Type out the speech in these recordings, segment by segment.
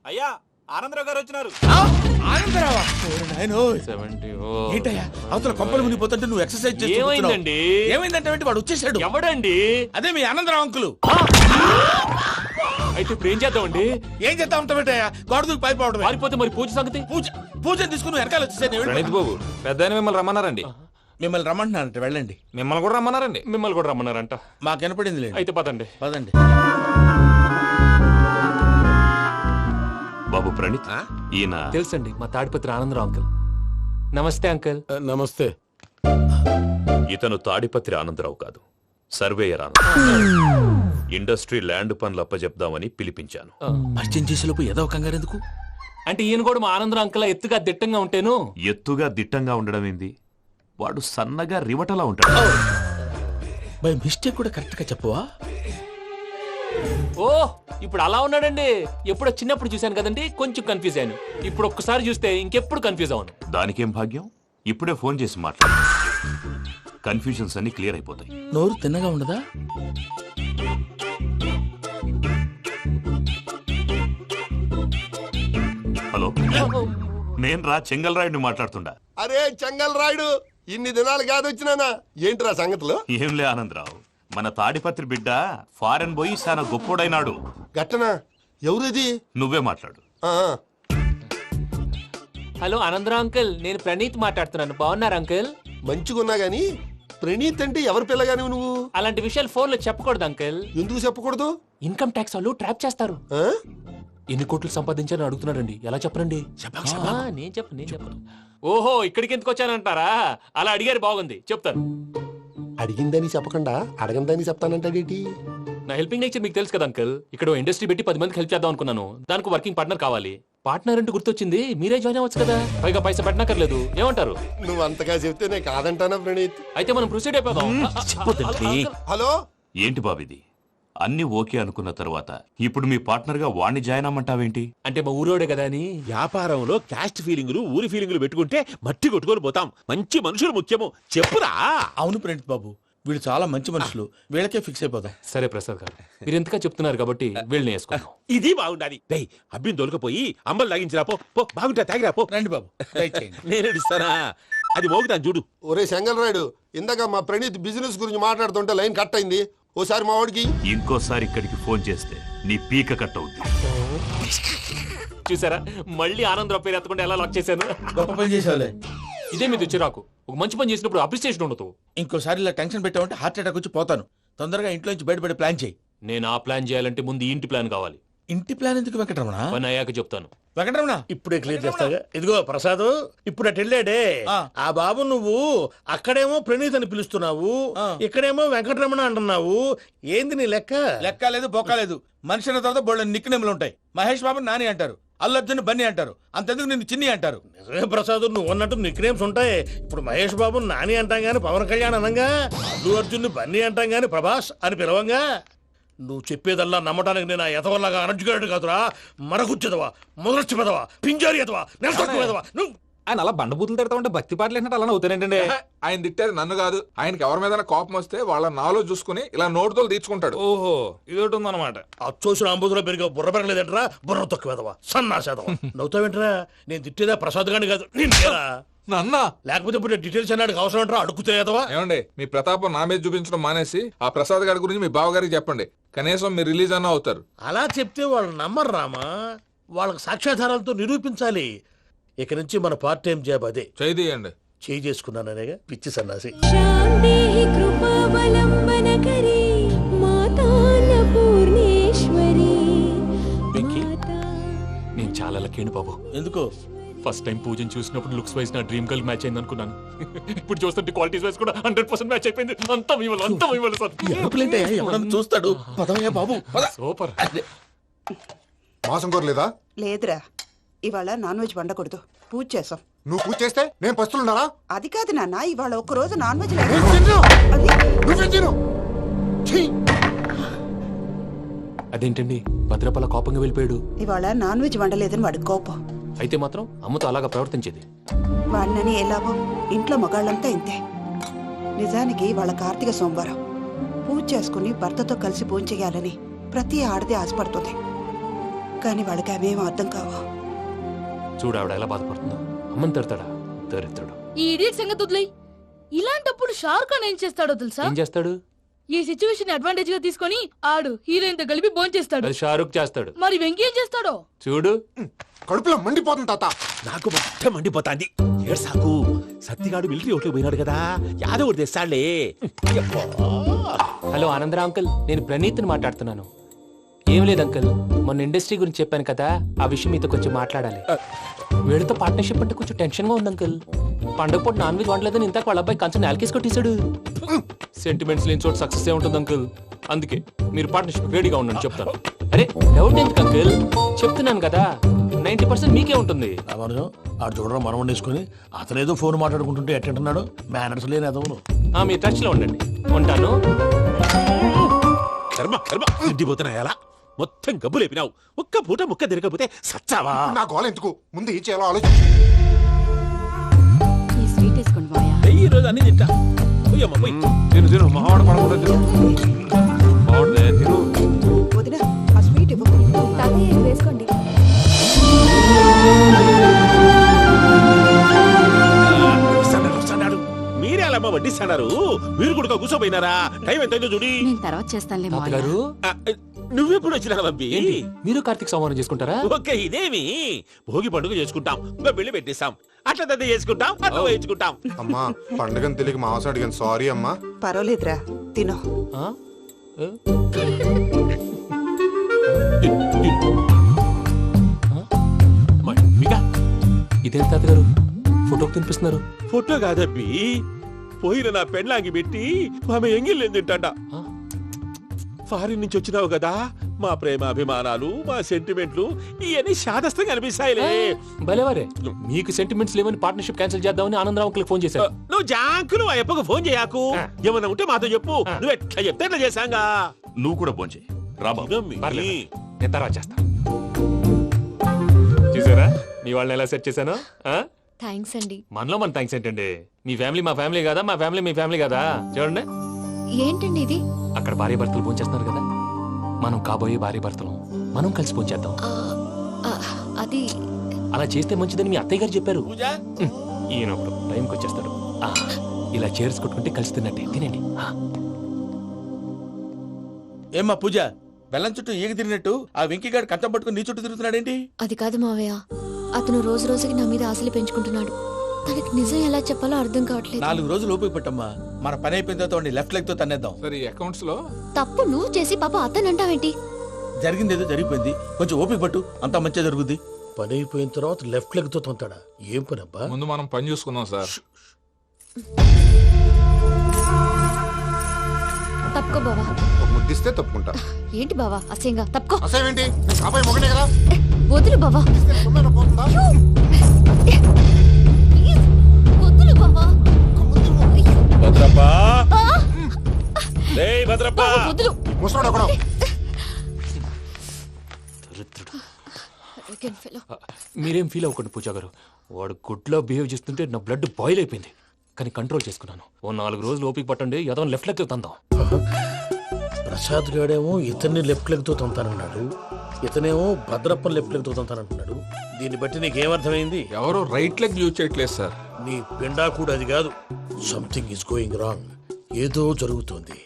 అయ్యా ఆనందరావు గారు వచ్చినారు. ఆనందరావా? ఏంటయ్యా అవతల కొంపలు మునిగిపోతుంటే నువ్వు ఎక్సర్సైజ్ చేస్తున్నావు. ఏమైందండి? ఏమైందంటే వాడు వచ్చేసాడు. ఎవడండి? అదే మీ ఆనందరావు అంకులు. అయితే ఇప్పుడు ఏం చేద్దామండి? ఏం చేస్తా ఉంటావేటయ్యా? గోడ దూకి పైపోవడమే. పారిపోతే మరి పూజ సంగతి? పూజ తీసుకుని వెనకాల వచ్చేసాను. ప్రణీత్ బాబు పెద్ద మిమ్మల్ని రమ్మన్నారండి. మిమ్మల్ని రమ్మంటున్నారంట, వెళ్ళండి. మిమ్మల్ని కూడా రమ్మన్నారండి. మిమ్మల్ని కూడా రమ్మన్నారంట. మాకు వినపడింది లేదు. అయితే పదండి. పదండి. బాబు ప్రణీత్, ఈయన తెలుసండి, మా తాడిపత్రి ఆనందరావు అంకుల్. నమస్తే అంకుల్. నమస్తే. ఇతను తాడిపత్రి ఆనందరావు కాదు, సర్వేయర్ ఆనందరావు. ఇండస్ట్రీ ల్యాండ్ పనులు అప్పజెప్దామని పిలిపించాను. పరిచయం చేసేలోపు ఏదో కంగారు ఎందుకు? అంటే ఈయన కూడా మా ఆనందరావు అంకుల్ ఎత్తుగా దిట్టంగా ఉంటేను. ఎత్తుగా దిట్టంగా ఉండడం ఏంది? వాడు సన్నగా రివటలా ఉంటాడు. బై మిస్టేక్ కూడా కరెక్ట్ గా చెప్పవా? ఓ ఇప్పుడు అలా ఉన్నాడండి. ఎప్పుడో చిన్నప్పుడు చూశాను కదండి, కొంచెం కన్ఫ్యూజ్ అయ్యాను. ఇప్పుడు ఒక్కసారి చూస్తే ఇంకెప్పుడు కన్ఫ్యూజ్ అవ్వను. దానికేం భాగ్యం, ఇప్పుడే ఫోన్ చేసి మాట్లాడు. కన్ఫ్యూజన్స్ అన్ని క్లియర్ అయిపోతాయి. నోరు తిన్నగా ఉండదా? హలో, నేను రా చెంగల్ రాయుడిని మాట్లాడుతుండా. అరే చెంగల్ రాయుడు, ఇన్ని దినాలు కాదు వచ్చినానా? ఏంట్రా సంగతులు? ఏంలే ఆనందరావు, మన తాడిపత్రి బిడ్డ ఫారెన్ పోయి చాలా గొప్పోడైనాడు. గట్టనా? ఎవరిది? నువ్వే మాట్లాడు. ఆ, హలో ఆనందరావు అంకుల్, నేను ప్రణీత్ మాట్లాడుతున్నాను. బాగున్నారు అంకుల్? మంచిగున్నా గాని ప్రణీత్ అంటే ఎవరి పిల్లగాని నువ్వు? అలాంటి విషయాలు ఫోన్ లో చెప్పకూడదు అంకుల్. ఎందుకు చెప్పకూడదు? ఇన్కమ్ ట్యాక్స్ వాళ్ళు ట్రాప్ చేస్తారు. ఆ? ఎన్ని కోట్లు సంపాదించాలని అడుగుతున్నాడండి. ఎలా చెప్పరండి? నేను చెప్పను. ఓహో, ఇక్కడికి ఎందుకు వచ్చానంటారా? అలా అడిగారు, బాగుంది, చెప్తాను. అడిగిందని చెప్పకుండా అడగందని చెప్తానంటాడేటి? నా హెల్పింగ్ నేచర్ మీకు తెలుసు కదా అంకుల్. ఇక్కడ ఇండస్ట్రీ పెట్టి 10 మందికి హెల్ప్ చేద్దాం అనుకున్నాను. దానికి వర్కింగ్ పార్ట్నర్ కావాలి. పార్ట్నర్ అంటే గుర్తొచ్చింది, మీరే జాయిన్ అవ్వచ్చు కదా. పైగా పైసా పెట్టనక్కర్లేదు. ఏమంటారు? నువ్వు అంతగా చెప్తేనే కాదంటానా ప్రణీత్? అయితే మనం ప్రొసీడ్ అయిపోదాం. హలో, ఏంటి బాబిది? అన్ని ఓకే అనుకున్న తర్వాత ఇప్పుడు మీ పార్ట్నర్ గా వాణ్ణి జాయిన్ అమ్మంటావేంటి? అంటే మా ఊరోడే కదా అని. వ్యాపారంలో క్యాస్ట్ ఫీలింగులు ఊరి ఫీలింగులు పెట్టుకుంటే మట్టి కొట్టుకొని పోతాం. మంచి మనుషులు ముఖ్యము. చెప్పురా. అవును ప్రణీత్ బాబు, వీళ్ళు చాలా మంచి మనుషులు. వీళ్ళకే ఫిక్స్ అయిపోదాం. సరే ప్రసాద్ గారు, మీరు ఎంతగా చెప్తున్నారు కాబట్టి వీళ్ళని వేసుకుందాం. ఇది బాగుండాలి. డై అబ్బిని దొలకపోయి అంబలు తాగించిరా పో. పో బాగుంటా తాగిరా పో. రండి బాబు, దయచేయండి. నేను ఇస్తానా? అది మోగుతాను చూడు. ఒరే చెంగల్ రాయుడు, ఇందాక మా ప్రణీత్ బిజినెస్ గురించి మాట్లాడుతుంటే లైన్ కట్ అయింది. ఓసారి మా వాడికి ఇంకోసారి ఇక్కడికి ఫోన్ చేస్తే నీ పీక కట్ అవుద్ది. చూసారా, మళ్ళీ ఆనందరావు పేరు ఎత్తకుండా ఎలా లాక్ చేశాను. గొప్ప పని చేసేవాళ్ళే. ఇదే మీద చిరాకు. ఒక మంచి పని చేసినప్పుడు అప్రిసియేషన్ ఉండదు. ఇంకోసారి ఇలా టెన్షన్ పెట్టామంటే హార్ట్ అటాక్ వచ్చి పోతాను. తొందరగా ఇంట్లో నుంచి బయటపడే ప్లాన్ చేయి. నేను ఆ ప్లాన్ చేయాలంటే ముందు ఈ ఇంటి ప్లాన్ కావాలి. ఇంటి ప్లాన్ ఎందుకు వెంకటరమణ? పని అయ్యాక చెప్తాను. వెంకటరమణ ఇప్పుడే క్లియర్ చేస్తాగా. ఇదిగో ప్రసాద్, ఇప్పుడు అటు వెళ్ళాడే ఆ బాబు, నువ్వు అక్కడేమో ప్రణీత్ అని పిలుస్తున్నావు, ఇక్కడేమో వెంకటరమణ అంటున్నావు. ఏంది నీ లెక్క? లెక్క లేదు, బొక్క లేదు. మనిషి అన్న తర్వాత బోళ్ళ నిక్నెములు ఉంటాయి. మహేష్ బాబు నాని అంటారు, అల్లు అర్జున్ బన్నీ అంటారు, అంతెందుకు నిన్ను చిన్ని అంటారు. నిజమే ప్రసాద్, నువ్వు అన్నట్టు నిక్ నేమ్స్ ఉంటాయి. ఇప్పుడు మహేష్ బాబు నాని అంటాం గాని పవన్ కళ్యాణ్ అనంగా, అల్లు అర్జున్ బన్నీ అంటాం గాని ప్రభాస్ అని పిలవంగా. నువ్వు చెప్పేదల్లా నమ్మటానికి నేను ఎతవల్లాగా అనర్జుకేటెడ్ కాదురా. మరగుచ్చదవా, మొదలచ్చి పెదవా, పింజారి ఎదవా, నెలసొక్కు పెదవా. నువ్వు ఆయన అలా బండబూతులు తిడతా ఉంటే భక్తి పాటలు ఏంటంటే అలా అవుతానేంటండి. ఆయన తిట్టేది నన్ను కాదు, ఆయనకి ఎవరి మీద కోపం వస్తే వాళ్ళ నాలో చూసుకుని ఇలా నోటుతో తీర్చుకుంటాడు. ఓహో, ఇదొకటి ఉందన్నమాట. అచ్చోసిన అంబుధులో పెరిగా బుర్ర పెరగలేదంటరా. బుర్ర తొక్కు వెదవా, సన్నాసేదవా. నవ్వుతావేంట్రా? నేను తిట్టేదా ప్రసాద్ గాని కాదు, నిన్నేరా. నన్నా? లేకపోతే ఇప్పుడు డీటెయిల్స్ అన్నాడు అవసరం అంటారా? అడుగుతాయేదవా? ఏమండి, మీ ప్రతాపం నా మీద చూపించడం మానేసి ఆ ప్రసాద్ గారి గురించి మీ బావగారికి చెప్పండి. కనీసం మీరు రిలీజ్ అన్న అవుతారు. అలా చెప్తే వాళ్ళు నమ్మరు రామా. వాళ్ళకి సాక్ష్యాధారాలతో నిరూపించాలి. ఇక నుంచి మన పార్ట్ టైం జాబ్ అదే. చేయండి. చేయి చేసుకున్నాననేగా పిచ్చి సన్నాసి. నేను చాలా లక్కీ బాబు. ఎందుకు? ఫస్ట్ టైం పూజను చూసినప్పుడు లుక్స్ వైజ్ నా డ్రీమ్ గర్ల్ మ్యాచ్ అయింది అనుకున్నాను. ఇప్పుడు చూస్తుంటే క్వాలిటీస్ వైజ్ కూడా 100% మ్యాచ్ అయిపోయింది. అంతా మీ వల్ల సార్. ఎవడన్నా చూస్తాడు. పదవయ్యా బాబు, పద. సూపర్. మాసం కోరలేదా? లేదురా, ఇవాళ నాన్ వెజ్ వండకూడదు. పూజ చేసాం. నువ్వు పూజ చేస్తే నేను పస్తులున్నారా? అది కాదు నాన్న, ఇవాళ ఒక్క రోజు నాన్ వెజ్ అదేంటండి భద్రపల కోపంగా వెళ్ళిపోయాడు? ఇవాళ నాన్ వెజ్ వండలేదని వాడి కోపం. అయితే మాత్రం అమ్మతో అలాగా ప్రవర్తించేది. వాడినని ఎలాగో ఇంట్లో మగాళ్ళంతా ఇంతే. నిజానికి వాళ్ళ కార్తీక సోమవారం పూజ చేసుకుని భర్తతో కలిసి పూజ చేయాలని ప్రతి ఆడది ఆశపడుతుంది. కానీ వాళ్ళకి అవేం అర్థం కావు. చూడు ఆవిడ ఎలా బాధపడుతుందో. అమ్మని తిడతాడా దరిద్రుడు. ఈ ఇడియట్ సంగతి వదిలేయ్. ఇలాంటప్పుడు షారుఖ్ ఖాన్ ఏం చేస్తాడో తెలుసా? ఏం చేస్తాడు? ఈ సిచ్యువేషన్ అడ్వాంటేజ్ గా తీసుకొని ఆడు హీరోయిన్ తో కలిపి భోంచేస్తాడు. అది షారుఖ్ చేస్తాడు. మరి వెంకీ ఏం చేస్తాడో చూడు. కడుపులో మండిపోతుంది తాత. నాకు మొత్తం మండిపోతాంది. ఏడు సాకు సత్తిగాడు మిలిటరీ ఓట్లు పోయినాడు కదా, యాదవ్ ఒకటి తెస్తాడులే. హలో ఆనందరా అంకుల్, నేను ప్రణీత్ని మాట్లాడుతున్నాను. ఏం లేదు అంకుల్, మొన్న ఇండస్ట్రీ గురించి చెప్పాను కదా, ఆ విషయం మీతో కొంచెం మాట్లాడాలి. వీడితో పార్ట్నర్షిప్ అంటే కొంచెం టెన్షన్ గా ఉంది అంకుల్. పండగ పూట నాన్ వెజ్ వండలేదని ఇంతకు వాళ్ళ అబ్బాయి కంచెం నేలకేసి కొట్టేశాడు. సెంటిమెంట్స్ లేని చోట సక్సెస్ ఏ ఉంటుంది అంకుల్. అందుకే మీరు పార్ట్నర్షిప్ రెడీగా ఉండండి చెప్తాను. అరే డౌట్ ఎందుకు అంకుల్, చెప్తున్నాను కదా 90% మీకే ఉంటుంది. రామానుజం ఆడు చూడడం మనం వండేసుకుని అతనేదో ఫోన్ మాట్లాడుకుంటుంటే ఎట్టంటున్నాడు. మేనర్స్ లేని అదవును. మీరు టచ్ లో ఉండండి. ఉంటాను. కర్మ కర్మ తిండిపోతున్నాయలా మొత్తం గబ్బు లేపినావు. ఒక్క పూట ముక్క తిరగకపోతే సచ్చావా? నా గోల ఎందుకు, ముందు ఏం చేయాలో ఆలోచించు. ఈ స్వీట్ వేసుకోండి బాయా. ఈ రోజు అన్ని తింటా. పోయమ్మ పోయి. తిను తిను మావాడ పడకుండా తిను. మావాడదే తిను. వదిన ఆ స్వీట్ ఇవ్వకు. వేసుకోండి. వస్తాడు. మీరే అలా అమ్మ వడ్డిస్తాడారు. మీరు కూడా కూర్చోపోయినారా? టైం ఎంతైందో చూడి. నేను తర్వాత చేస్తానులే తాతగారు ఆ, నువ్వెప్పుడు వచ్చినా బంబి? ఏంటి మీరు కార్తీక్ సంహారం చేసుకుంటారా? ఓకే ఇదేమి భోగి పండుగ చేసుకుంటాం, బిల్లు పెట్టిస్తాం, అట్లా దద్ద చేసుకుంటాం, అట్లా వేయించుకుంటాం. అమ్మా పండుగని తెలియక మాంసం అడిగాను, సారీ అమ్మా. పర్వాలేదురా, తినో. ఆ? ఏ? మమ్మిగా ఇదేంటి తాతగారు ఫోటోకి తినిపిస్తున్నారు? ఫోటో కాదబ్బి, పోయిన నా పెళ్ళాంగి పెట్టి ఆమె ఎంగిల్లేం తింటాడ. ఆ? ఫారిన్ నుంచి వచ్చినావు కదా, మా ప్రేమ అభిమానాలు, మా సెంటిమెంట్లు ఇవన్నీ శాదస్తంగా అనిపిస్తాయిలే. భలేవారే, మీకు సెంటిమెంట్స్ లేవని పార్ట్నర్షిప్ క్యాన్సిల్ చేద్దామని ఆనందరావు అంకుల్ ఫోన్ చేశారు. నువ్వు జాంకులు ఆ అప్పకు ఫోన్ చేయకు. ఏమన్నా ఉంటే మాతో చెప్పు. నువ్వు ఎట్లా చెప్తే ఎట్లా చేశాంగా. నువ్వు కూడా భోంచేయి రా బాబు. ఇదమ్మి. పర్లేదు, నేను తర్వాత చేస్తా. చూసారా మీ వాళ్ళని ఎలా సెట్ చేశాను? థ్యాంక్స్ అండి. మనలో మన థ్యాంక్స్ ఏంటండి? మీ ఫ్యామిలీ మా ఫ్యామిలీ కదా, మా ఫ్యామిలీ మీ ఫ్యామిలీ కదా. చూడండి, ఏంటండి ఇది? అక్కడ భార్య భర్తలు భోంచేస్తున్నారు కదా, మనం కాబోయే భార్య భర్తలు మనం కలిసి భోంచేద్దాం. అది అలా చేస్తే మంచిదని మీ అత్తయ్య గారు చెప్పారు. పూజ ఈయన ఒకడు టైంకి వచ్చేస్తాడు. ఇలా చేర్స్ కొట్టుకుంటే కలిసి తిన్నట్టే. తినండి. ఏమ్మా పూజ, బెల్లం చుట్టూ ఈగ తిరిగినట్టు ఆ వెంకీగాడు కట్టం పట్టుకుని నీ చుట్టూ తిరుగుతున్నాడేంటి? అది కాదు మావయ్య, అతను రోజు రోజుకి నా మీద ఆశలు పెంచుకుంటున్నాడు. తనకి నిజం ఎలా చెప్పాలో అర్థం కావట్లేదు. 4 రోజులు ఓపిక పట్టమ్మా, మన పని అయిపోయిన తర్వాత వాడిని లెఫ్ట్ లెగ్ తో తన్నేద్దాం. సరే అకౌంట్స్ లో తప్పు నువ్వు చేసి పాప అతను అంటావేంటి? జరిగింది ఏదో జరిగిపోయింది, కొంచెం ఓపిక పట్టు, అంతా మంచిగా జరుగుద్ది. పని అయిపోయిన తర్వాత లెఫ్ట్ లెగ్ తో తొంతాడా? ఏం పని అబ్బా? ముందు మనం పని చూసుకుందాం సార్. తప్పుకో బావా. ఒక ముద్దిస్తే తప్పుకుంటా. ఏంటి బావా అసహ్యంగా? తప్పుకో. అసేమేంటి, అబ్బాయి మొగనే కదా. వదులు బావా. సుమ్మేనా పోతుందా? ప్లీజ్, వదులు బావా. భద్రప్ప రేయ్ భద్రప్ప. వదులు. ముసలోడు ఒకడు. Arrogant fellow. మీరేం ఫీల్ అవ్వకండి పూజా గారు. వాడు గుడ్లో బిహేవ్ చేస్తుంటే నా బ్లడ్ బాయిల్ అయిపోయింది, కానీ కంట్రోల్ చేసుకున్నాను. ఓ 4 రోజులు ఓపిక పట్టండి, ఏదో లెఫ్ట్ లెగ్ తందాం. ప్రసాద్ గాడేమో ఇతన్ని లెఫ్ట్ లెగ్ తో తొంతానన్నాడు, ఇతనేమో భద్రప్ప లెఫ్ట్ లెగ్ తో తొంతానంటున్నాడు. దీన్ని బట్టి నీకేమర్థమైంది? ఎవరు రైట్ లెగ్ యూజ్ చేయట్లేదు సార్. నీ పిండా కూడా అది కాదు. Something is going wrong. ఏదో జరుగుతోంది.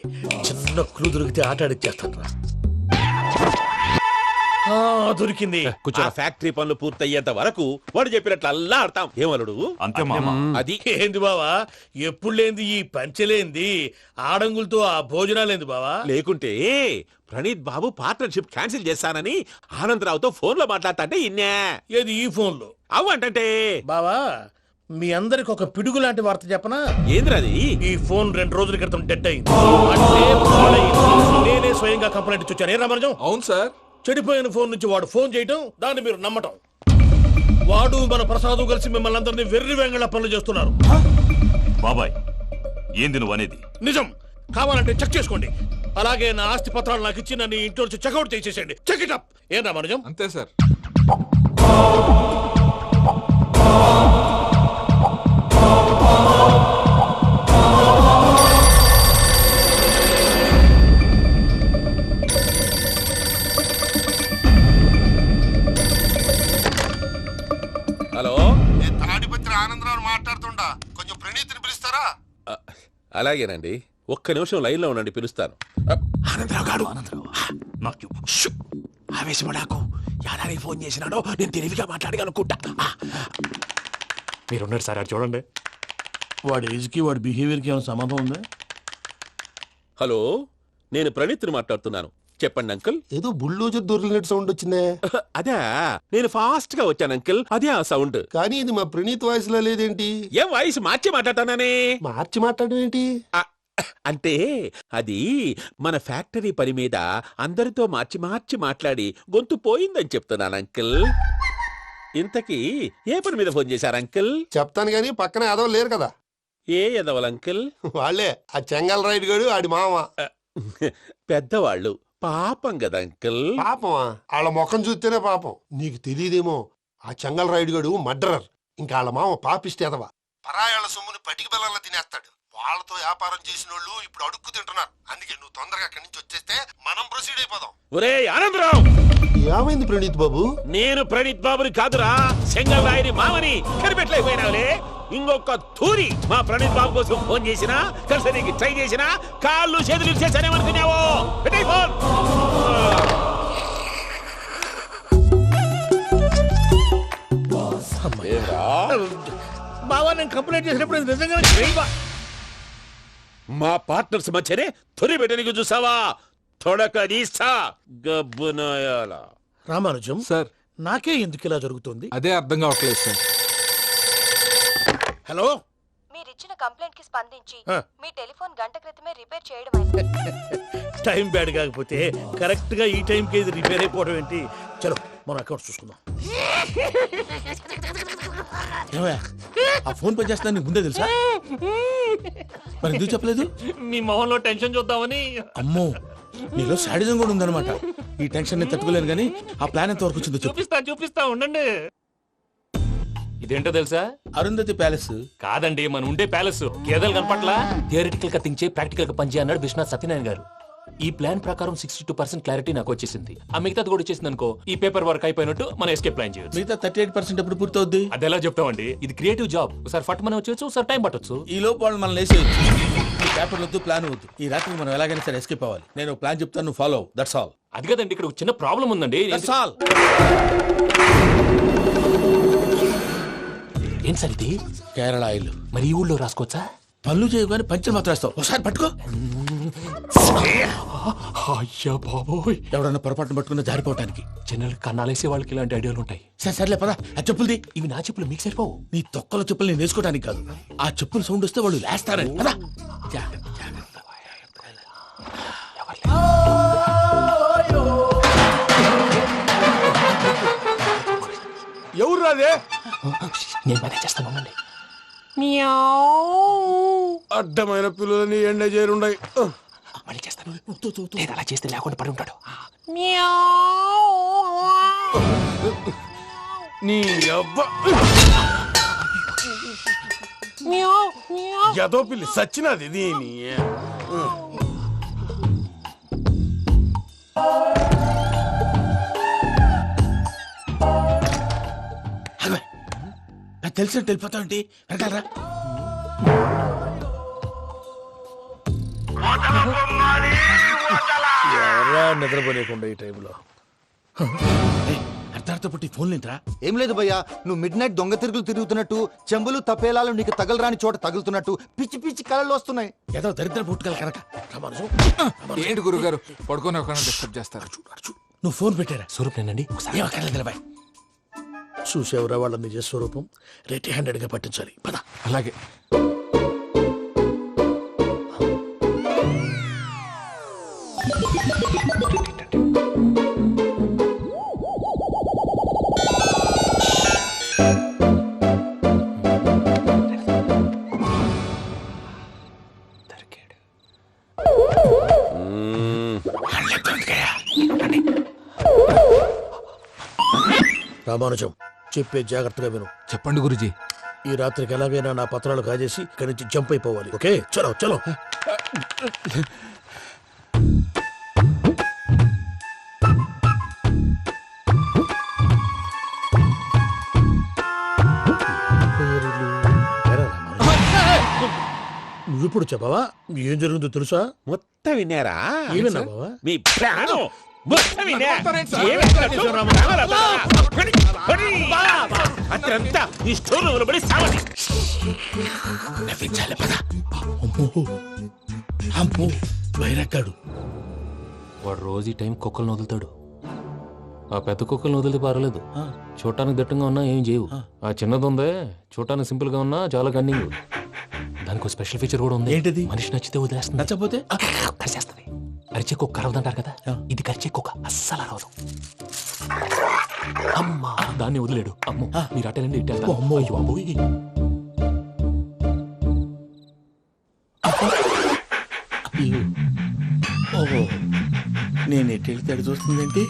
చిన్న క్లూ దొరికితే ఆట ఆడిచ్చేస్తాను రా. దొరికింది. ఆ ఫ్యాక్టరీ పనులు పూర్తయ్యేంత వరకు వాడు చెప్పినట్లు అల్లా ఆడతాం. ఏమలుడు అంతే మామ. అది ఏంది బావా, ఎప్పుడు లేంది ఈ పంచలేంది, ఆడంగులతో ఆ భోజనాలేంది బావా? లేకుంటే ప్రణీత్ బాబు పార్ట్నర్షిప్ క్యాన్సిల్ చేస్తానని ఆనందరావుతో ఫోన్ లో మాట్లాడతాంటే ఇన్నే. ఏది ఈ ఫోన్ లో? అవ్వంటే బావా, మీ అందరికి ఒక పిడుగు లాంటి వార్త చెప్పనా? ఏంద్రది? ఈ ఫోన్ 2 రోజుల క్రితం డెడ్ అయింది. అంటే పాడైంది. నేనే స్వయంగా కంప్లైంట్ ఇచ్చాను. ఏ రామరాజం? అవును సార్. చెడిపోయిన ఫోన్ నుంచి వాడు ఫోన్ చేయటం, దాన్ని మీరు నమ్మటం. వాడు మన ప్రసాదు కలిసి మిమ్మల్ని అందరినీ వెర్రి వెంగళ పనులు చేస్తున్నారు. బాబాయ్ ఏంది నువ్వు అనేది? నిజం. కావాలంటే చెక్ చేసుకోండి. అలాగే నా ఆస్తి పత్రాలు నాకు ఇచ్చి నన్ను ఇంట్లో నుంచి చెక్అౌట్ చేసేసండి. Check it up. ఏం రామరాజం? అంతే సార్. ఆనందరావు మాట్లాడుతుండా, కొంచెం ప్రణీతిని పిలుస్తారా? అలాగేనండి, ఒక్క నిమిషం లైన్ లో ఉండండి, పిలుస్తాను. ఆనందరావు గారు, ఆవేశపడాకు. యాదానికి ఫోన్ చేసినాడో నేను తెలివిగా మాట్లాడగలనుకుంటా. మీరున్నారు సార్, అది చూడండి. వాడి ఏజ్కి వాడి బిహేవియర్కి ఏమైనా సంబంధం ఉందా? హలో, నేను ప్రణీత్ని మాట్లాడుతున్నాను. చెప్పండి అంకుల్. ఏదో బుల్డోజర్ దొరికినట్టు సౌండ్ వచ్చిందే. అదే, నేను ఫాస్ట్ గా వచ్చాను అంకుల్, అదే ఆ సౌండ్. కానీ ఇది మా ప్రణీత్ వాయిస్ లో లేదేంటి? ఏం వాయిస్ మార్చి మాట్లాడతానని? మార్చి మాట్లాడడం ఏంటి? అంటే అది మన ఫ్యాక్టరీ పని మీద అందరితో మార్చి మార్చి మాట్లాడి గొంతు పోయిందని చెప్తున్నాను అంకుల్. ఇంతకీ ఏ పని మీద ఫోన్ చేశారు అంకుల్? చెప్తాను గానీ పక్కన ఏదో లేరు కదా. ఏ ఎదవలు అంకుల్? వాళ్ళే, ఆ చెంగల్ రైడ్ గడు ఆడి మామ. పెద్దవాళ్ళు, పాపం కదా అంకుల్. పాపమా? వాళ్ళ ముఖం చూస్తేనే పాపం. నీకు తెలియదేమో, ఆ చెంగల్ రైడ్ గడు మర్డరర్. ఇంకా వాళ్ళ మామ పాపిస్తే ఎదవా. పరాయాళ్ళ సొమ్ముని పటికి బెల్లంలో తినేస్తాడు. వాళ్ళతో వ్యాపారం చేసిన వాళ్ళు ఇప్పుడు అడుక్కు తింటున్నారు. అందుకే నువ్వు తొందరగా అక్కడి నుంచి వచ్చేస్తే మనం ప్రొసీడ్ అయిపోదాం. ఒరే ఆనందరావు! ఏమైంది ప్రణీత్ బాబు? నేను ప్రణీత్ బాబుని కాదురా, సెంగల్ రాయని మామని. కనిపెట్టలేకపోయినావులే. ఇంకొక తూరి మా ప్రణీత్ బాబు కోసం ఫోన్ చేసినా, కలిసి నీకు ట్రై చేసినా కాళ్ళు చేతులు ఇచ్చేసానేమనుకున్నావు. పెట్టే ఫోన్. బావా, నేను కంప్లైంట్ చేసినప్పుడు ఇది నిజంగా మా పార్ట్నర్స్ మధ్యనే తొలి పెట్టడానికి చూసావా? తొడక నీస్తా గబ్బునాయాల. రామానుజం సార్, నాకే ఎందుకు ఇలా జరుగుతుంది? అదే అర్థం కావట్లేదు సార్. హలో, మీరిచ్చిన కంప్లైంట్ కి స్పందించి ఆ. మీ టెలిఫోన్ గంట క్రితమే రిపేర్ చేయడం టైం బ్యాడ్ కాకపోతే కరెక్ట్ గా ఈ టైంకి ఇది రిపేర్ అయిపోవడం ఏంటి? చలో మన అకౌంట్ చూసుకుందాం. ఏమయ్యా, ఆ ఫోన్ పని చేస్తా నీకు ముందే తెలుసా? మరి ఎందుకు చెప్పలేదు? మీ మొహంలో టెన్షన్ చూద్దామని. అమ్మో, నీలో శాడిజం కూడా ఉందన్నమాట. ఈ టెన్షన్ నేను తట్టుకోలేను కానీ ఆ ప్లాన్ ఎంత వరకు వచ్చిందో చెప్పు. చూపిస్తా ఉండండి. ఇదేంటో తెలుసా? అరుంధతి ప్యాలెస్ కాదండి, మన ఉండే ప్యాలెస్. గేదెలు కనపట్లా? థియరిటికల్ గా థింక్ చేయి, ప్రాక్టికల్ గా పనిచేయ అన్నాడు విశ్వనాథ్ సత్యనారాయణ గారు. ఈ ప్లాన్ ప్రకారం 62% క్లారిటీ నాకు వచ్చేసింది. ఆ మిగతాది కూడా వచ్చేసింది అనుకో, ఈ పేపర్ వర్క్ అయిపోయినట్టు మనం ఎస్కేప్ ప్లాన్ చేయొచ్చు. మిగతా 38% ఎప్పుడు పూర్తవుద్ది? అది ఎలా చెప్తామండి? ఇది క్రియేటివ్ జాబ్. ఒకసారి ఫట్ మనం వచ్చేయచ్చు, ఒకసారి టైం పట్టొచ్చు. ఈ లోపు వాళ్ళు మనం లేసేయచ్చు. ఈ పేపర్ వద్దు, ప్లాన్ వద్దు. ఈ రాత్రి మనం ఎలాగైనా సరే ఎస్కేప్ అవ్వాలి. నేను ప్లాన్ చెప్తాను, నువ్వు ఫాలో. That's all. అది కదండి, ఇక్కడ ఒక చిన్న ప్రాబ్లం ఉందండి. That's all. ఏం సార్ ఇది? కేరళ ఆయిల్. మరి ఈ ఊళ్ళో రాసుకోవచ్చా? పనులు చేయవు కానీ పంచర్ మాత్రం వేస్తావు. ఒకసారి పట్టుకో. అయ్యా బాబోయ్, ఎవడన్నా పొరపాటున పట్టుకున్న జారిపోవటానికి. జనరల్ కన్నాలేసే వాళ్ళకి ఇలాంటి ఐడియాలు ఉంటాయి. సర్లే పదా, ఆ చెప్పులది. ఇవి నా చెప్పులు మీకు సరిపోవు. నీ తొక్కల చెప్పులు నేను వేసుకోవడానికి కాదు, ఆ చెప్పులు సౌండ్ వస్తే వాళ్ళు లేస్తారని. పదా. ఎవరు రాదే? నేను మేనేజ్ చేస్తాను, ఉండండి. అడ్డమైన పిల్లలని ఎండ చేరుండయి. మళ్ళీ చేస్తాను. లేదు, అలా చేస్తే లేకుండా పడి ఉంటాడు. నీ అబ్బా ఎదో పిల్లి సచ్చినది దీని. తెలిసినట్టు వెళ్ళిపోతావంటి. వెనకాలరా. ఎవరా నిద్రపోలేకుండా ఈ టైంలో? అర్ధార్థ పుట్టి ఫోన్ లేంట్రా. ఏం లేదు భయ్యా, నువ్వు మిడ్ నైట్ దొంగ తిరుగులు తిరుగుతున్నట్టు, చెంబులు తపేలాలు నీకు తగలరాని చోట తగులుతున్నట్టు పిచ్చి పిచ్చి కళలు వస్తున్నాయి. ఏదో దరిద్ర పుట్టుకల కనుక. ఏంటి గురుగారు పడుకొని ఒక డిస్టర్బ్ చేస్తారు? నువ్వు ఫోన్ పెట్టారా? స్వరూప్ నేనండి. ఒకసారి చూసేవరా వాళ్ళ నిజ స్వరూపం. రెట్టి హ్యాండెడ్ గా పట్టించాలి. పద. అలాగే. రామానుజం, చెప్పే జాగ్రత్తగా విను. చెప్పండి గురుజీ. ఈ రాత్రికి ఎలాగైనా నా పత్రాలు కాజేసి ఇక్కడి నుంచి జంప్ అయిపోవాలి. ఓకే, చలో చలో. పేరులు నువ్విప్పుడు చెప్పవా ఏం జరుగుతుందో తెలుసా? మొత్తం విన్నారా? ఏమన్నా బావా? మీ ప్రాణం మొత్తం విన్నా. అత్రంతా ఈ స్టోర్ రూమ్ లో పడి సావండి. నవ్వించాలి పద. అమ్మో అమ్మో వైరక్కాడు. వాడు రోజు ఈ టైం కుక్కలను వదులుతాడు. ఆ పెద్ద కుక్కలను వదిలితే పర్వాలేదు, చూడటానికి దట్టంగా ఉన్నా ఏం చేయవు. ఆ చిన్నది ఉందే చూడటానికి సింపుల్ గా ఉన్నా చాలా కన్నింగ్. దానికి ఒక స్పెషల్ ఫీచర్ కూడా ఉంది. ఏంటిది? మనిషి నచ్చితే వదిలేస్తుంది, నచ్చపోతే కరిచేస్తుంది. అరిచే కుక్క అరవదంటారు కదా, ఇది కరిచే కుక్క అస్సలు అరవదు. అమ్మా దాన్ని వదిలేడు. అమ్మో మీరు అటెండి ఇటు వెళ్తారు. అమ్మో అయ్యో అబ్బోయ్. ఓహో నేను ఎటు వెళ్తే అటు చూస్తుందంటే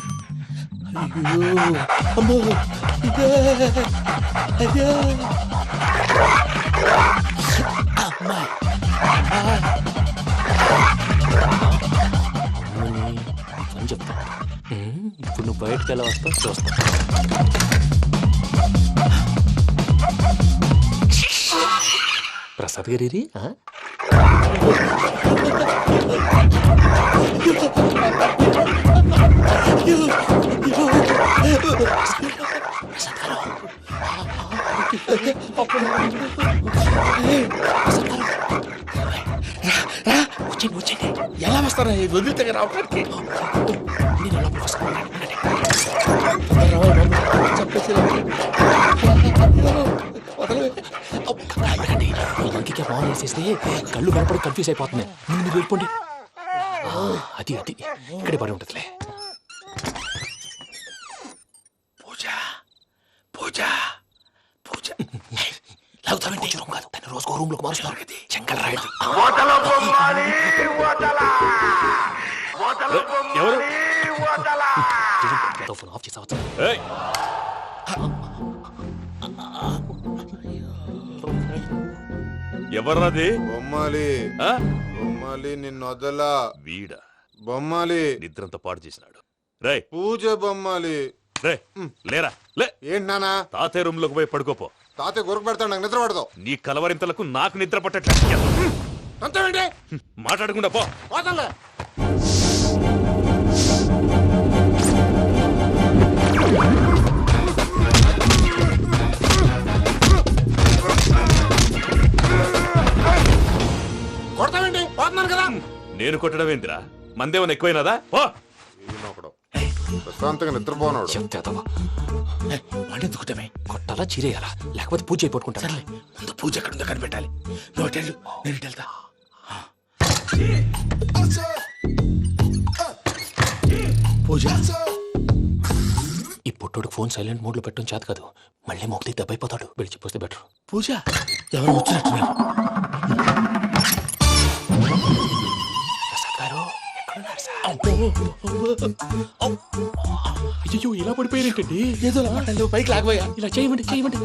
అయ్యో అమ్మో ఇదే అదే అమ్మా అని చెప్తా. ఇప్పుడు నువ్వు బయటకు ఎలా వస్తావు చూస్తా. ప్రసాద్ గారి ఎలా వస్తారా వదిలితే రావడానికి? ఇంకే ఫోన్ వేసేస్తే కళ్ళు కనపడి కన్ఫ్యూజ్ అయిపోతున్నాయి. మీరు వెళ్ళిపోండి. అది అది ఇక్కడే పడి ఉంటుందిలే. పూజ పూజ పూజ లాగుతామంటే రూమ్ కాదు, దాన్ని రోజుకో రూమ్ లోకి మారుస్తారు. చెంగల్ రాయడం ఎవరు? ఫోన్ ఆఫ్ చేసావచ్చు. ఎవర్రాది? బొమ్మాలి బొమ్మాలి నిన్ను వదలా. వీడ బొమ్మాలి నిద్రంతా పాడు చేసినాడు. రే పూజ బొమ్మాలి. రే లేరా లే. ఏంటి నానా? తాతయ్య రూమ్ లోకి పోయి పడుకోపో. తాతయ్య గురకు పెడతాడు, నాకు నిద్ర పడతావు. నీ కలవరింతలకు నాకు నిద్ర పట్టట్లేదు. అంతేంటి? మాట్లాడకుండా పో. పోతాలే. కొడతావేంటి? పోతున్నాను కదా. నేను కొట్టడం ఏంటిరా? మందేమన్నా ఎక్కువైనదా? పో. ప్రశాంతంగా నిద్రపోనాడు. చెప్తేదవా వాడెందుకుంటామే? కొట్టాలా చీరేయాలా లేకపోతే పూజ అయిపోట్టుకుంటా. సర్లే ముందు పూజ ఎక్కడుందో కనిపెట్టాలి. నువ్వు వెళ్ళు, నేను ఇటు వెళ్తా. పూజ ఈ పుట్టోడికి ఫోన్ సైలెంట్ మోడ్ లో పెట్టడం చేత కాదు, మళ్ళీ మొక్కి దెబ్బైపోతాడు. విడిచిపోతే బెటర్. పూజ ఎవరు వచ్చినట్టున్నారు? ప్రసాద్ గారు ఎక్కడున్నారు సార్? అయ్యో ఇలా పడిపోయారేంటండి? ఏదో మాట్లాడలేవు, పైకి లాగబోయా. ఇలా చేయమండి చేయమండి.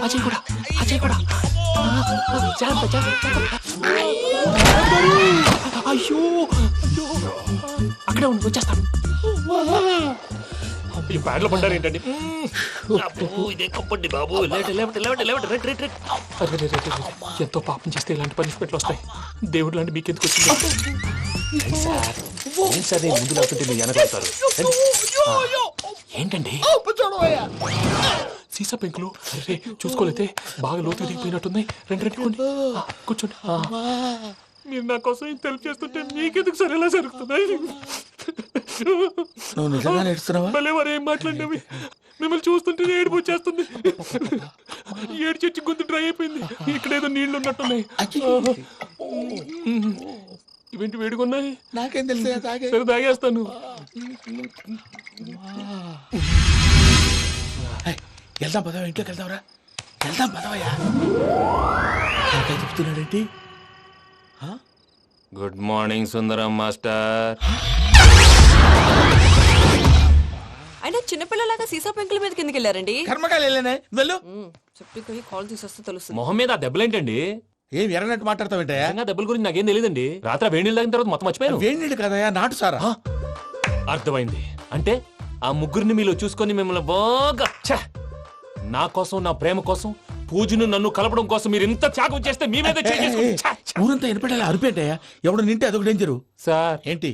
అజయ్ కూడా అజయ్ కూడా జాగ్రత్త జాగ్రత్త. అయ్యో అయ్యో అక్కడే ఉండి వచ్చేస్తాను. ఈ బ్యాగ్ లో పడ్డారు ఏంటండి? ఎంతో పాపం చేస్తే ఇలాంటి పనిష్మెంట్లు వస్తాయి. దేవుడు లాంటి మీకెందుకు వచ్చింది? ఏం సార్ నేను ముందు లేకుంటే మీరు వెనకాడతారు. ఏంటండి సీసా పెంకులు? అరే చూసుకోలేతే బాగా లోతుగా దిగిపోయినట్టున్నాయి. రెండు రెండు కూర్చోండి. మీరు నా కోసం ఇంత హెల్ప్ చేస్తుంటే మీకెందుకు సరే ఎలా జరుగుతున్నాయి? నువ్వు నిజంగా నేర్చుతున్నావా? మళ్ళీ వారు ఏం మాట్లాడినవి మిమ్మల్ని చూస్తుంటే ఏడుపు వచ్చేస్తుంది. ఏడు చెట్టు గొంతు డ్రై అయిపోయింది. ఇక్కడ ఏదో నీళ్లు ఉన్నట్టున్నాయి. ఇవేంటి వేడుకున్నాయి? నాకేం తెలుసు, సరే తాగేస్తాను. వెళ్దాం పదవా, ఇంట్లోకి వెళ్దాంరా. వెళ్దాం పదవయ్యా. చెప్తున్నాడేంటి? గుడ్ మార్నింగ్ సుందరం మాస్టర్. అయినా చిన్నపిల్లలాగా సీసా పెంకుల మీద కిందకి వెళ్ళారండి. కర్మకాయలు వెళ్ళానే, వెళ్ళు. చెప్పి కాల్ తీసేస్తే తెలుస్తుంది. మొహం మీద ఆ దెబ్బలేంటండి? ఏం ఎర్రనట్టు మాట్లాడతావేంటయా? దెబ్బల గురించి నాకేం తెలియదండి. రాత్రి వేడి నీళ్ళు తాగిన తర్వాత మొత్తం మర్చిపోయాను. వేడి నీళ్ళు కదయా, నాటు సారా. అర్థమైంది. అంటే ఆ ముగ్గురిని మీలో చూసుకొని మిమ్మల్ని బాగా నా కోసం నా ప్రేమ కోసం పూజను నన్ను కలపడం కోసం మీరు ఇంత త్యాగం చేస్తే మీ మీద చేయి చేసుకుని- ఛ, ఛ. ఊరంతా వినపడేలా అరిపేంటయ్యా ఎవడు నింటే అదొక డేంజరు సార్ ఏంటి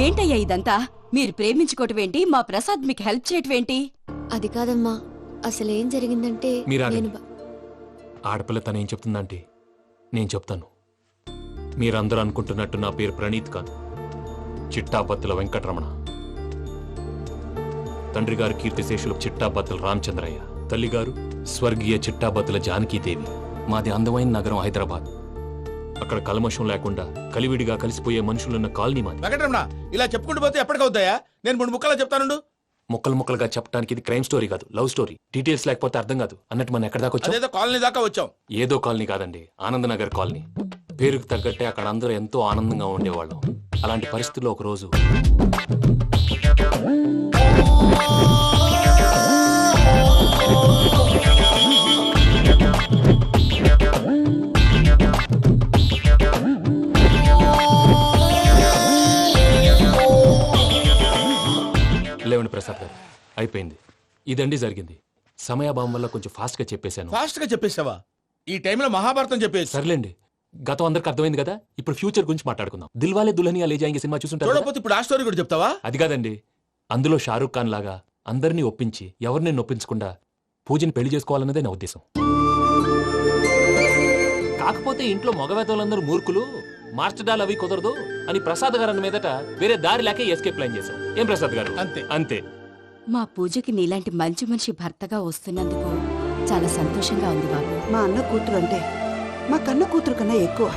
ఏంటయ్యా ఇదంతా మీరు ప్రేమించుకోవటం ఏంటి మా ప్రసాద్ మీకు హెల్ప్ చేయటం ఏంటి అది కాదమ్మా అసలు ఏం జరిగిందంటే మీరు నేను ఆగండి. ఆడపిల్ల తను ఏం చెప్తుందంటే నేను చెప్తాను మీరందరూ అనుకుంటున్నట్టు నా పేరు ప్రణీత్ కాదు, చిట్టాబత్తుల వెంకటరమణ. తండ్రి గారు కీర్తిశేషులు చిట్టాబత్తుల రామచంద్రయ్య, తల్లిగారు స్వర్గీయ చిట్టాబత్తుల జానకీదేవి. మాది అందమైన నగరం హైదరాబాద్. అక్కడ కల్మషం లేకుండా కలివిడిగా కలిసిపోయే మనుషులున్న కాలనీ మాది. వెంకటరమణ ఇలా చెప్పుకుంటూ పోతే ఎప్పటికవుతాయా? నేను 3 ముక్కలా చెప్తానుండు. ముక్కలు ముక్కలుగా చెప్పడానికి ఇది క్రైమ్ స్టోరీ కాదు, లవ్ స్టోరీ. డీటెయిల్స్ లేకపోతే అర్థం కాదు. అన్నట్టు మనం ఎక్కడ దాకా వచ్చాం? అదేదో కాలనీ దాకా వచ్చాం. ఏదో కాలనీ కాదండి, ఆనందనగర్ కాలనీ. పేరుకు తగ్గట్టే అక్కడ అందరూ ఎంతో ఆనందంగా ఉండేవాళ్ళం. అలాంటి పరిస్థితుల్లో ఒక రోజు లేవండి ప్రసాద్ గారు, అయిపోయింది. ఇదండి జరిగింది. సమయాభావం వల్ల కొంచెం ఫాస్ట్ గా చెప్పేశాను. ఫాస్ట్ గా చెప్పేసావా? ఈ టైంలో మహాభారతం చెప్పేసి. సర్లేండి, గతం అందరికి అర్థమైంది కదా. ఇప్పుడు ఫ్యూచర్ గురించి మాట్లాడుకుందాం. దిల్వాలే దుల్హనియా లే జాయేంగే సినిమా చూసుంటారు కదా? చూడకపోతే ఇప్పుడు ఆ స్టోరీ కూడా చెప్తావా? అది కాదండి, అందులో షారూక్ ఖాన్ లాగా అందరినీ ఒప్పించి ఎవరిని నొప్పించకుండా పూజని పెళ్లి చేసుకోవాలన్నదే నా ఉద్దేశం. కాకపోతే ఇంట్లో మగవేతలందరూ మూర్ఖులు, మాస్టర్ డాల్ అవి కుదరదు అని ప్రసాద్ గారు అన్న మీదట వేరే దారి లేక ఎస్కేప్ ప్లాన్ చేశాం. ఏం ప్రసాద్ గారు? అంతే అంతే. మా పూజకి నీలాంటి మంచి మనిషి భర్తగా వస్తున్నందుకు చాలా సంతోషంగా ఉంది బాబు. మా అన్న కూతురు అంటే మా కన్న కూతురు కన్నా ఎక్కువ.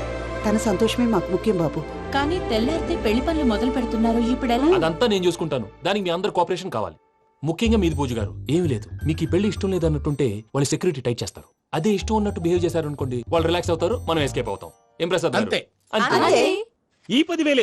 తన సంతోషమే మాకు ముఖ్యం బాబు. కానీ తెల్లారితే పెళ్లి పనులు మొదలు పెడుతున్నారు, ఇప్పుడెలా? అదంతా నేను చూసుకుంటాను. దానికి మీ అందరు కోఆపరేషన్ కావాలి. ముఖ్యంగా మీది పూజ గారు. ఏమీ లేదు, మీకు ఈ పెళ్లి ఇష్టం లేదన్నట్టుంటే వాళ్ళు సెక్యూరిటీ టైట్ చేస్తారు. అదే ఇష్టం ఉన్నట్టు బిహేవ్ చేశారు అనుకోండి, వాళ్ళు రిలాక్స్ అవుతారు, మనం ఎస్కేప్ అవుతాం. ఏం ప్రసాద్ గారు? అంతే. అంతే. అలాగే. ఈ 10,000